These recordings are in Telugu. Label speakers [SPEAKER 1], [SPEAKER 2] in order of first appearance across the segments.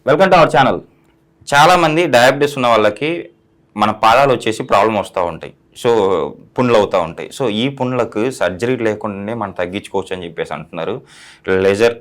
[SPEAKER 1] Welcome to our channel. చాలామంది డయాబెటీస్ ఉన్న వాళ్ళకి మన పాదాలు వచ్చేసి ప్రాబ్లం వస్తూ ఉంటాయి. సో పుండ్లు అవుతూ ఉంటాయి. సో ఈ పుండ్లకు సర్జరీ లేకుండానే మనం తగ్గించుకోవచ్చు అని చెప్పేసి అంటున్నారు laser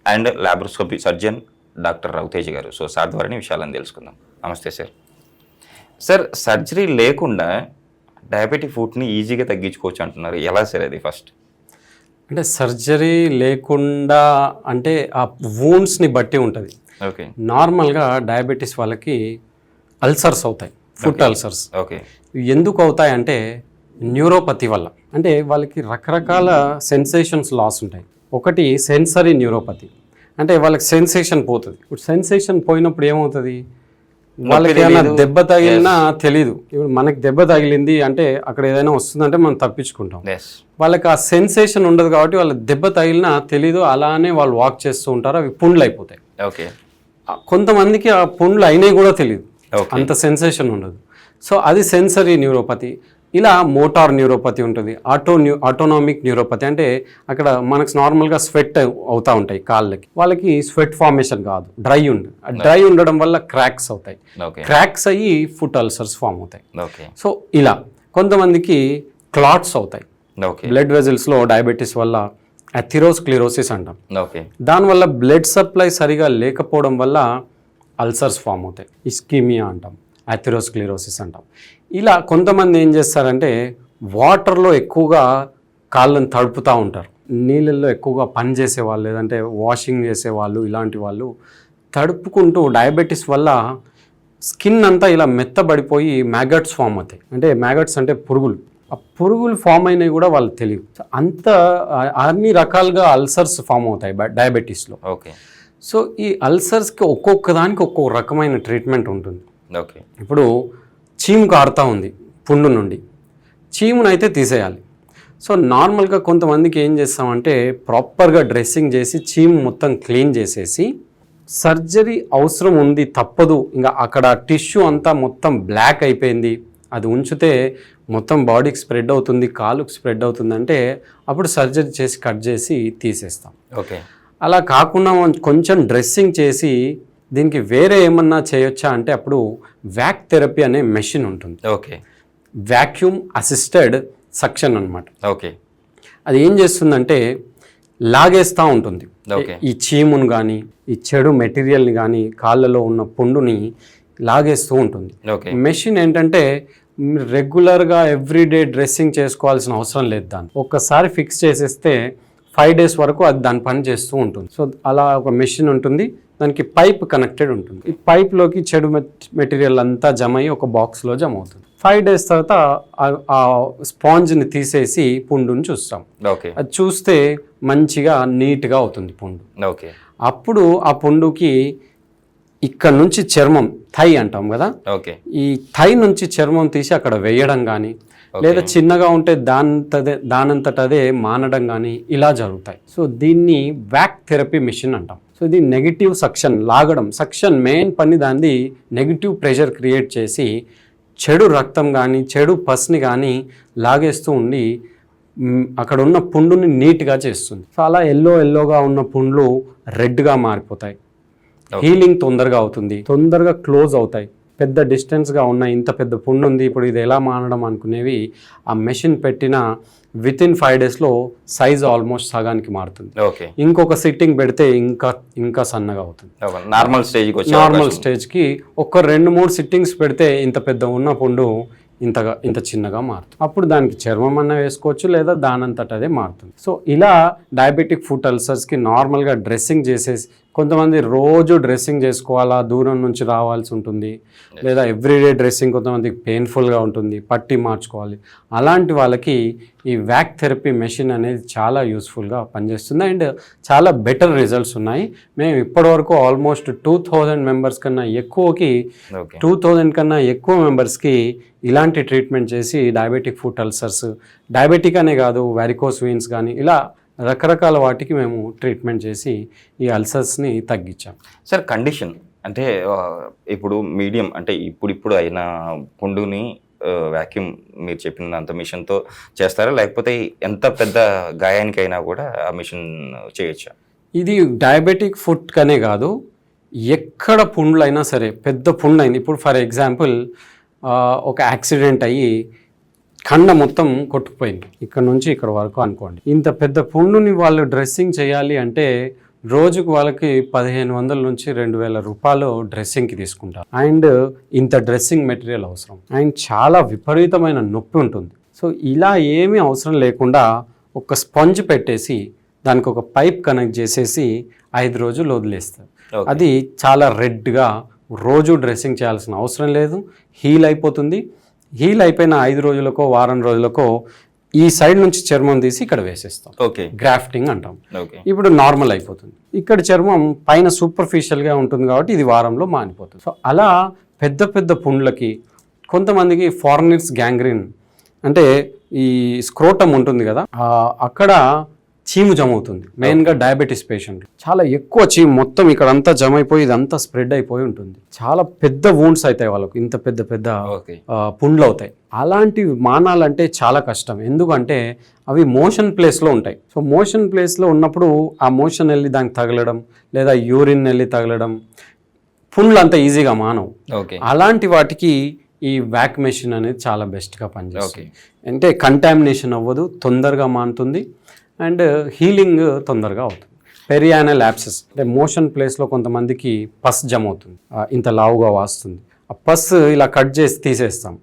[SPEAKER 1] and laparoscopy surgeon doctor Ravitej గారు. సో సార్ ద్వారానే విషయాలను తెలుసుకుందాం. నమస్తే సార్. సార్, సర్జరీ లేకుండా డయాబెటిక్ ఫుడ్ని ఈజీగా తగ్గించుకోవచ్చు అంటున్నారు. ఎలా సార్ అది? ఫస్ట్
[SPEAKER 2] అంటే సర్జరీ లేకుండా అంటే ఆ వూండ్స్ని బట్టి ఉంటుంది.
[SPEAKER 1] ఓకే.
[SPEAKER 2] నార్మల్గా డయాబెటీస్ వాళ్ళకి అల్సర్స్ అవుతాయి, ఫుట్ అల్సర్స్.
[SPEAKER 1] ఓకే.
[SPEAKER 2] ఎందుకు అవుతాయి అంటే న్యూరోపతి వల్ల. అంటే వాళ్ళకి రకరకాల సెన్సేషన్స్ లాస్ ఉంటాయి. ఒకటి సెన్సరీ న్యూరోపతి, అంటే వాళ్ళకి సెన్సేషన్ పోతుంది. ఇప్పుడు సెన్సేషన్ పోయినప్పుడు ఏమవుతుంది, వాళ్ళకి ఏమైనా దెబ్బ తగిలినా తెలీదు. ఇప్పుడు మనకి దెబ్బ తగిలింది అంటే అక్కడ ఏదైనా వస్తుందంటే మనం తప్పించుకుంటాం. వాళ్ళకి ఆ సెన్సేషన్ ఉండదు కాబట్టి వాళ్ళ దెబ్బ తగిలినా తెలీదు, అలానే వాళ్ళు వాక్ చేస్తూ ఉంటారు, అవి పుండ్లు అయిపోతాయి.
[SPEAKER 1] ఓకే.
[SPEAKER 2] కొంతమందికి ఆ పుండ్లు అయినాయి కూడా తెలియదు, అంత సెన్సేషన్ ఉండదు. సో అది సెన్సరీ న్యూరోపతి. ఇలా మోటార్ న్యూరోపతి ఉంటుంది, ఆటోనామిక్ న్యూరోపతి. అంటే అక్కడ మనకు నార్మల్గా స్వెట్ అవుతూ ఉంటాయి కాళ్ళకి, వాళ్ళకి స్వెట్ ఫార్మేషన్ కాదు, డ్రై ఉండడం వల్ల క్రాక్స్ అవుతాయి. క్రాక్స్ అయ్యి ఫుట్ అల్సర్స్ ఫామ్ అవుతాయి. సో ఇలా కొంతమందికి క్లాట్స్ అవుతాయి బ్లడ్ వెజల్స్లో. డయాబెటీస్ వల్ల అథెరోస్క్లెరోసిస్ అంటాం. దానివల్ల బ్లడ్ సప్లై సరిగా లేకపోవడం వల్ల అల్సర్స్ ఫామ్ అవుతాయి. ఇస్కీమియా అంటాం, అథెరోస్క్లెరోసిస్ అంటాం. ఇలా కొంతమంది ఏం చేస్తారంటే వాటర్లో ఎక్కువగా కాళ్ళని తడుపుతూ ఉంటారు. నీళ్ళల్లో ఎక్కువగా పని చేసేవాళ్ళు, లేదంటే వాషింగ్ చేసేవాళ్ళు, ఇలాంటి వాళ్ళు తడుపుకుంటూ డయాబెటీస్ వల్ల స్కిన్ అంతా ఇలా మెత్తబడిపోయి మ్యాగట్స్ ఫామ్ అవుతాయి. అంటే మ్యాగట్స్ అంటే పురుగులు. ఆ పురుగులు ఫామ్ అయినవి కూడా వాళ్ళకి తెలియదు. అంత అన్ని రకాలుగా అల్సర్స్ ఫామ్ అవుతాయి డయాబెటీస్లో.
[SPEAKER 1] ఓకే.
[SPEAKER 2] సో ఈ అల్సర్స్కి ఒక్కొక్క దానికి ఒక్కొక్క రకమైన ట్రీట్మెంట్ ఉంటుంది.
[SPEAKER 1] ఓకే.
[SPEAKER 2] ఇప్పుడు చీము కారుతూ ఉంది పుండు నుండి, చీమునైతే తీసేయాలి. సో నార్మల్గా కొంతమందికి ఏం చేస్తామంటే ప్రాపర్గా డ్రెస్సింగ్ చేసి చీము మొత్తం క్లీన్ చేసేసి, సర్జరీ అవసరం ఉంది తప్పదు, ఇంకా అక్కడ టిష్యూ అంతా మొత్తం బ్లాక్ అయిపోయింది, అది ఉంచితే మొత్తం బాడీకి స్ప్రెడ్ అవుతుంది, కాలుకి స్ప్రెడ్ అవుతుంది అంటే అప్పుడు సర్జరీ చేసి కట్ చేసి తీసేస్తాం.
[SPEAKER 1] ఓకే.
[SPEAKER 2] అలా కాకుండా కొంచెం డ్రెస్సింగ్ చేసి దీనికి వేరే ఏమన్నా చేయొచ్చా అంటే అప్పుడు వ్యాక్ థెరపీ అనే మెషిన్ ఉంటుంది.
[SPEAKER 1] ఓకే.
[SPEAKER 2] వ్యాక్యూమ్ అసిస్టెడ్ సక్షన్ అనమాట.
[SPEAKER 1] ఓకే.
[SPEAKER 2] అది ఏం చేస్తుందంటే లాగేస్తూ ఉంటుంది ఈ చీమును కానీ ఈ చెడు మెటీరియల్ని కానీ కాళ్ళలో ఉన్న పుండుని లాగేస్తూ ఉంటుంది. మెషిన్ ఏంటంటే రెగ్యులర్గా ఎవ్రీడే డ్రెస్సింగ్ చేసుకోవాల్సిన అవసరం లేదు. దాన్ని ఒక్కసారి ఫిక్స్ చేసేస్తే 5 days వరకు అది దాని పని చేస్తూ ఉంటుంది. సో అలా ఒక మెషిన్ ఉంటుంది, దానికి పైప్ కనెక్టెడ్ ఉంటుంది. ఈ పైప్లోకి చెడు మెటీరియల్ అంతా జమ అయ్యి ఒక బాక్స్లో జమ అవుతుంది. 5 days తర్వాత ఆ స్పాంజ్ని తీసేసి పుండుని చూస్తాం. అది చూస్తే మంచిగా నీట్గా అవుతుంది పుండు. అప్పుడు ఆ పుండుకి ఇక్కడ నుంచి చర్మం, థై అంటాం కదా, ఈ థై నుంచి చర్మం తీసి అక్కడ వేయడం కానీ, లేదా చిన్నగా ఉంటే దానంతటదే మానడం కానీ ఇలా జరుగుతాయి. సో దీన్ని వ్యాక్ థెరపీ మిషన్ అంటాం. సో ఇది నెగిటివ్ సక్షన్, లాగడం. సక్షన్ మెయిన్ పని దాన్ని నెగిటివ్ ప్రెషర్ క్రియేట్ చేసి చెడు రక్తం కానీ చెడు పస్ని కానీ లాగేస్తూ ఉండి అక్కడ ఉన్న పుండుని నీట్గా చేస్తుంది. సో అలా ఎల్లోగా ఉన్న పుండ్లు రెడ్గా మారిపోతాయి. హీలింగ్ తొందరగా అవుతుంది, తొందరగా క్లోజ్ అవుతాయి. పెద్ద డిస్టెన్స్గా ఉన్న ఇంత పెద్ద పుండు ఉంది, ఇప్పుడు ఇది ఎలా మానడం అనుకునేవి ఆ మెషిన్ పెట్టిన వితిన్ 5 daysలో సైజ్ ఆల్మోస్ట్ సగానికి మారుతుంది. ఇంకొక సిట్టింగ్ పెడితే ఇంకా సన్నగా అవుతుంది. నార్మల్ స్టేజ్కి ఒక 2-3 సిట్టింగ్స్ పెడితే ఇంత పెద్ద ఉన్న పుండు ఇంత చిన్నగా మారుతుంది. అప్పుడు దానికి చర్మం అన్న వేసుకోవచ్చు, లేదా దానంతట అదే మారుతుంది. సో ఇలా డయాబెటిక్ ఫుట్ అల్సర్స్కి నార్మల్గా డ్రెస్సింగ్ చేసేసి, కొంతమంది రోజు డ్రెస్సింగ్ చేసుకోవాలా, దూరం నుంచి రావాల్సి ఉంటుంది, లేదా ఎవ్రీడే డ్రెస్సింగ్ కొంతమందికి పెయిన్ఫుల్గా ఉంటుంది, పట్టి మార్చుకోవాలి. అలాంటి వాళ్ళకి ఈ వ్యాక్ థెరపీ మెషిన్ అనేది చాలా యూస్ఫుల్గా పనిచేస్తుంది అండ్ చాలా బెటర్ రిజల్ట్స్ ఉన్నాయి. మేము ఇప్పటివరకు ఆల్మోస్ట్ 2000 మెంబర్స్ కన్నా ఎక్కువకి 2000 కన్నా ఎక్కువ మెంబర్స్కి ఇలాంటి ట్రీట్మెంట్ చేసి డయాబెటిక్ ఫుట్ అల్సర్స్, డయాబెటిక్ అనే కాదు, వారికోస్ వెయిన్స్ కానీ ఇలా రకరకాల వాటికి మేము ట్రీట్మెంట్ చేసి ఈ అల్సర్స్ని తగ్గించాం.
[SPEAKER 1] సార్, కండిషన్ అంటే ఇప్పుడు మీడియం అంటే ఇప్పుడు అయిన పుండుని వ్యాక్యూమ్ మీరు చెప్పినంత మిషన్తో చేస్తారా, లేకపోతే ఎంత పెద్ద గాయానికైనా కూడా ఆ మిషన్ చేయొచ్చా?
[SPEAKER 2] ఇది డయాబెటిక్ ఫుట్ కనే కాదు, ఎక్కడ పుండ్లు అయినా సరే, పెద్ద పుండు అయింది, ఇప్పుడు ఫర్ ఎగ్జాంపుల్ ఒక యాక్సిడెంట్ అయ్యి కండ మొత్తం కొట్టుకుపోయింది, ఇక్కడ నుంచి ఇక్కడ వరకు అనుకోండి. ఇంత పెద్ద పుండుని వాళ్ళు డ్రెస్సింగ్ చేయాలి అంటే రోజుకు వాళ్ళకి 1500 నుంచి 2000 రూపాయలు డ్రెస్సింగ్కి తీసుకుంటారు. అండ్ ఇంత డ్రెస్సింగ్ మెటీరియల్ అవసరం, అండ్ చాలా విపరీతమైన నొప్పి ఉంటుంది. సో ఇలా ఏమీ అవసరం లేకుండా ఒక స్పంజ్ పెట్టేసి దానికి ఒక పైప్ కనెక్ట్ చేసేసి 5 రోజులు వదిలేస్తారు. అది చాలా రెడ్గా రోజు డ్రెస్సింగ్ చేయాల్సిన అవసరం లేదు, హీల్ అయిపోతుంది. హీల్ అయిపోయిన 5 రోజులకో వారం రోజులకో ఈ సైడ్ నుంచి చర్మం తీసి ఇక్కడ వేసేస్తాం, గ్రాఫ్టింగ్ అంటాం. ఇప్పుడు నార్మల్ అయిపోతుంది. ఇక్కడ చర్మం పైన సూపర్ఫిషియల్గా ఉంటుంది కాబట్టి ఇది వారంలో మానిపోతుంది. సో అలా పెద్ద పెద్ద పుండ్లకి, కొంతమందికి ఫారినర్స్ గ్యాంగ్రీన్ అంటే ఈ స్క్రోటం ఉంటుంది కదా, అక్కడ చీము జమ అవుతుంది. మెయిన్గా డయాబెటీస్ పేషెంట్ చాలా ఎక్కువ చీము మొత్తం ఇక్కడ అంతా జమ అయిపోయి ఇదంతా స్ప్రెడ్ అయిపోయి ఉంటుంది. చాలా పెద్ద వూండ్స్ అవుతాయి వాళ్ళకు, ఇంత పెద్ద పెద్ద పుండ్లు అవుతాయి. అలాంటివి మానాలంటే చాలా కష్టం, ఎందుకంటే అవి మోషన్ ప్లేస్లో ఉంటాయి. సో మోషన్ ప్లేస్లో ఉన్నప్పుడు ఆ మోషన్ వెళ్ళి దానికి తగలడం, లేదా యూరిన్ వెళ్ళి తగలడం, పుండ్లు అంత ఈజీగా మానవు. అలాంటి వాటికి ఈ వ్యాక్ మెషిన్ అనేది చాలా బెస్ట్గా పనిచేస్తుంది. అంటే కంటామినేషన్ అవ్వదు, తొందరగా మానుతుంది, అండ్ హీలింగ్ తొందరగా అవుతుంది. పెరియానల్ యాబ్సెస్ అంటే మోషన్ ప్లేస్లో కొంతమందికి పస్ జమ అవుతుంది, ఇంత లావుగా వాస్తుంది. ఆ పస్ ఇలా కట్ చేసి తీసేస్తాం.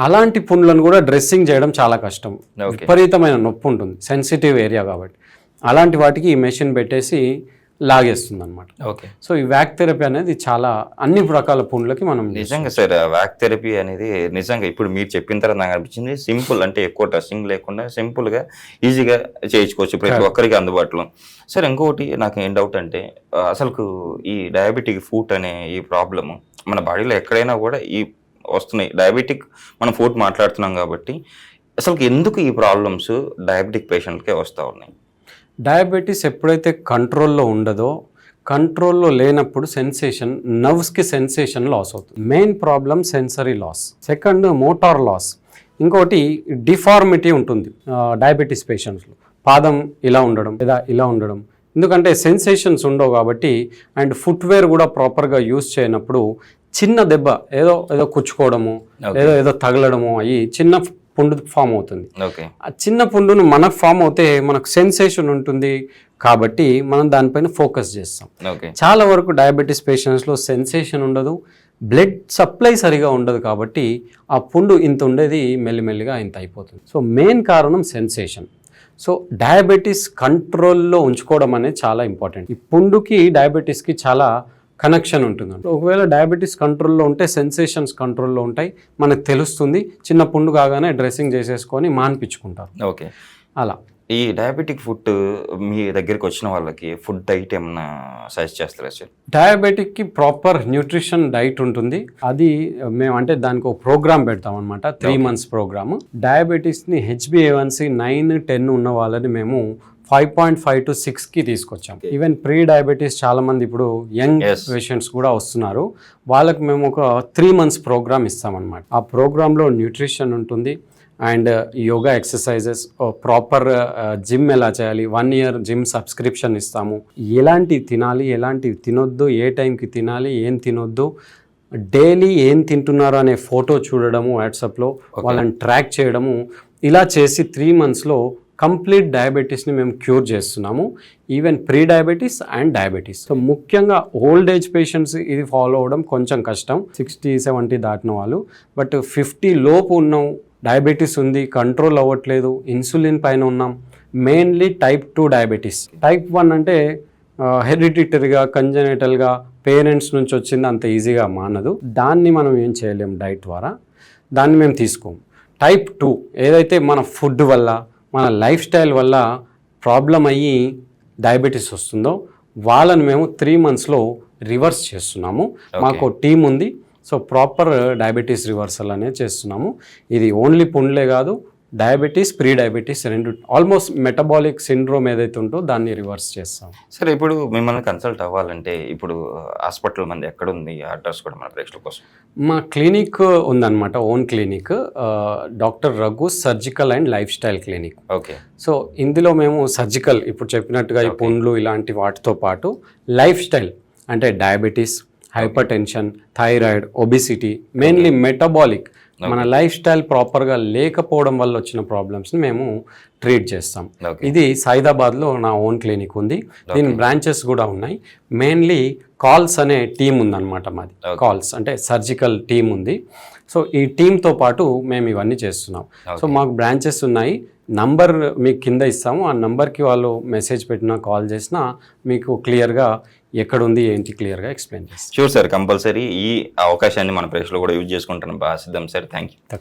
[SPEAKER 2] అలాంటి పుండ్లను కూడా డ్రెస్సింగ్ చేయడం చాలా కష్టం, విపరీతమైన నొప్పి ఉంటుంది, సెన్సిటివ్ ఏరియా కాబట్టి. అలాంటి వాటికి ఈ మెషిన్ పెట్టేసి లాగేస్తుంది అనమాట. సో ఈ వ్యాక్ థెరపీ అనేది చాలా అన్ని రకాల పుండ్లకి మనం
[SPEAKER 1] నిజంగా సార్ వ్యాక్ థెరపీ అనేది నిజంగా ఇప్పుడు మీరు చెప్పిన తర్వాత నాకు అనిపించింది సింపుల్, అంటే ఎక్కువ డ్రెస్సింగ్ లేకుండా సింపుల్గా ఈజీగా చేయించుకోవచ్చు, ప్రతి ఒక్కరికి అందుబాటులో. సార్ ఇంకొకటి నాకు ఏం డౌట్ అంటే అసలు ఈ డయాబెటిక్ ఫుట్ అనే ఈ ప్రాబ్లము మన బాడీలో ఎక్కడైనా కూడా ఈ వస్తున్నాయి. డయాబెటిక్ మనం ఫుడ్ మాట్లాడుతున్నాం కాబట్టి అసలు ఎందుకు ఈ ప్రాబ్లమ్స్ డయాబెటిక్ పేషెంట్కే వస్తూ ఉన్నాయి?
[SPEAKER 2] డయాబెటీస్ ఎప్పుడైతే కంట్రోల్లో ఉండదో, కంట్రోల్లో లేనప్పుడు సెన్సేషన్, నర్వ్స్కి సెన్సేషన్ లాస్ అవుతుంది. Main problem sensory loss, second motor loss, ఇంకోటి డిఫార్మిటీ ఉంటుంది డయాబెటీస్ పేషెంట్స్లో. పాదం ఇలా ఉండడం లేదా ఇలా ఉండడం, ఎందుకంటే సెన్సేషన్స్ ఉండవు కాబట్టి. అండ్ ఫుట్వేర్ కూడా ప్రాపర్గా యూజ్ చేయనప్పుడు చిన్న దెబ్బ ఏదో కుచ్చుకోవడము, ఏదో తగలడము అయ్యి చిన్న పుండు ఫామ్ అవుతుంది. ఆ చిన్న పుండును మనకు ఫామ్ అవుతే మనకు సెన్సేషన్ ఉంటుంది కాబట్టి మనం దానిపైన ఫోకస్ చేస్తాం. చాలా వరకు డయాబెటీస్ పేషెంట్స్లో సెన్సేషన్ ఉండదు, బ్లడ్ సప్లై సరిగా ఉండదు కాబట్టి ఆ పుండు ఇంత ఉండేది మెల్లిమెల్లిగా ఇంత అయిపోతుంది. సో మెయిన్ కారణం సెన్సేషన్. సో డయాబెటీస్ కంట్రోల్లో ఉంచుకోవడం అనేది చాలా ఇంపార్టెంట్. ఈ పుండుకి డయాబెటీస్కి చాలా కనెక్షన్ ఉంటుంది. ఒకవేళ డయాబెటీస్ కంట్రోల్లో ఉంటే సెన్సేషన్స్ కంట్రోల్లో ఉంటాయి, మనకు తెలుస్తుంది. చిన్న పుండు కాగానే డ్రెస్సింగ్ చేసేసుకొని మాన్పించుకుంటారు. అలా
[SPEAKER 1] ఈ డయాబెటిక్ ఫుడ్ మీ దగ్గరికి వచ్చిన వాళ్ళకి ఫుడ్ డైట్ ఏమన్నా సజెస్ట్ చేస్తారా సార్?
[SPEAKER 2] డయాబెటిక్కి ప్రాపర్ న్యూట్రిషన్ డైట్ ఉంటుంది. అది మేము అంటే దానికి ఒక ప్రోగ్రామ్ పెడతాం అనమాట, 3 months ప్రోగ్రామ్. డయాబెటీస్ని HbA1c 9-10 ఉన్న వాళ్ళని మేము 5.5 to 6కి తీసుకొచ్చాం. ఈవెన్ ప్రీ డయాబెటీస్ చాలా మంది ఇప్పుడు యంగ్ పేషెంట్స్ కూడా వస్తున్నారు, వాళ్ళకి మేము ఒక 3 months ప్రోగ్రామ్ ఇస్తామన్నమాట. ఆ ప్రోగ్రాంలో న్యూట్రిషన్ ఉంటుంది, and yoga exercises, proper gym ఎలా చేయాలి, 1 year జిమ్ సబ్స్క్రిప్షన్ ఇస్తాము. ఎలాంటివి తినాలి, ఎలాంటివి తినొద్దు, ఏ టైంకి తినాలి, ఏం తినొద్దు, డైలీ ఏం తింటున్నారు అనే ఫోటో చూడడము వాట్సాప్లో, వాళ్ళని ట్రాక్ చేయడము, ఇలా చేసి 3 monthsలో కంప్లీట్ డయాబెటీస్ని మేము క్యూర్ చేస్తున్నాము. Even pre diabetes and diabetes. So ముఖ్యంగా ఓల్డ్ ఏజ్ పేషెంట్స్ ఇది ఫాలో అవ్వడం కొంచెం కష్టం, 60-70 దాటిన వాళ్ళు. బట్ 50 లోపు ఉన్నాం, డయాబెటీస్ ఉంది, కంట్రోల్ అవ్వట్లేదు, ఇన్సులిన్ పైన ఉన్నాం, మెయిన్లీ టైప్ 2 డయాబెటీస్. టైప్ 1 అంటే హెరిడిటరీగా కంజెనిటల్గా పేరెంట్స్ నుంచి వచ్చింది, అంత ఈజీగా మానదు. దాన్ని మనం ఏం చేయలేము డైట్ ద్వారా, దాన్ని మేము తీసుకోము. టైప్ 2 ఏదైతే మన ఫుడ్ వల్ల, మన లైఫ్ స్టైల్ వల్ల ప్రాబ్లం అయ్యి డయాబెటీస్ వస్తుందో వాళ్ళని మేము 3 monthsలో రివర్స్ చేస్తున్నాము. మాకు టీం ఉంది. సో ప్రాపర్ డయాబెటీస్ రివర్సల్ అనేది చేస్తున్నాము. ఇది ఓన్లీ పుండ్లే కాదు, డయాబెటీస్, ప్రీ డయాబెటీస్ రెండు, ఆల్మోస్ట్ మెటబాలిక్ సిండ్రోమ్ ఏదైతే ఉందో దాన్ని రివర్స్ చేస్తాం.
[SPEAKER 1] సరే, ఇప్పుడు మిమ్మల్ని కన్సల్ట్ అవ్వాలంటే ఇప్పుడు హాస్పిటల్ మంది ఎక్కడ ఉంది, అడ్రస్ కూడా మన ప్రేక్షకుల కోసం?
[SPEAKER 2] మా క్లినిక్ ఉందన్నమాట, own clinic, doctor Raghu surgical and life style clinic. So ఇందులో మేము సర్జికల్, ఇప్పుడు చెప్పినట్టుగా ఈ పుండ్లు ఇలాంటి వాటితో పాటు లైఫ్ స్టైల్ అంటే diabetes, hyper tension, thyroid, obesity, mainly metabolic, మన లైఫ్ స్టైల్ ప్రాపర్గా లేకపోవడం వల్ల వచ్చిన ప్రాబ్లమ్స్ని మేము ట్రీట్ చేస్తాం. ఇది సైదాబాద్లో నా ఓన్ క్లినిక్ ఉంది. దీని బ్రాంచెస్ కూడా ఉన్నాయి. మెయిన్లీ కాల్స్ అనే టీం ఉందన్నమాట మాది. కాల్స్ అంటే సర్జికల్ టీం ఉంది. సో ఈ టీంతో పాటు మేము ఇవన్నీ చేస్తున్నాం. సో మాకు బ్రాంచెస్ ఉన్నాయి. నంబర్ మీకు కింద ఇస్తాము. ఆ నంబర్కి వాళ్ళు మెసేజ్ పెట్టినా కాల్ చేసినా మీకు క్లియర్గా ఎక్కడుంది ఏంటి క్లియర్గా ఎక్స్ప్లెయిన్ చేస్తాం.
[SPEAKER 1] షూర్ సార్, కంపల్సరీ ఈ అవకాశాన్ని మన ప్రేక్షకులు కూడా యూజ్ చేసుకుంటాను. బాగా సిద్ధం సార్, థ్యాంక్ యూ.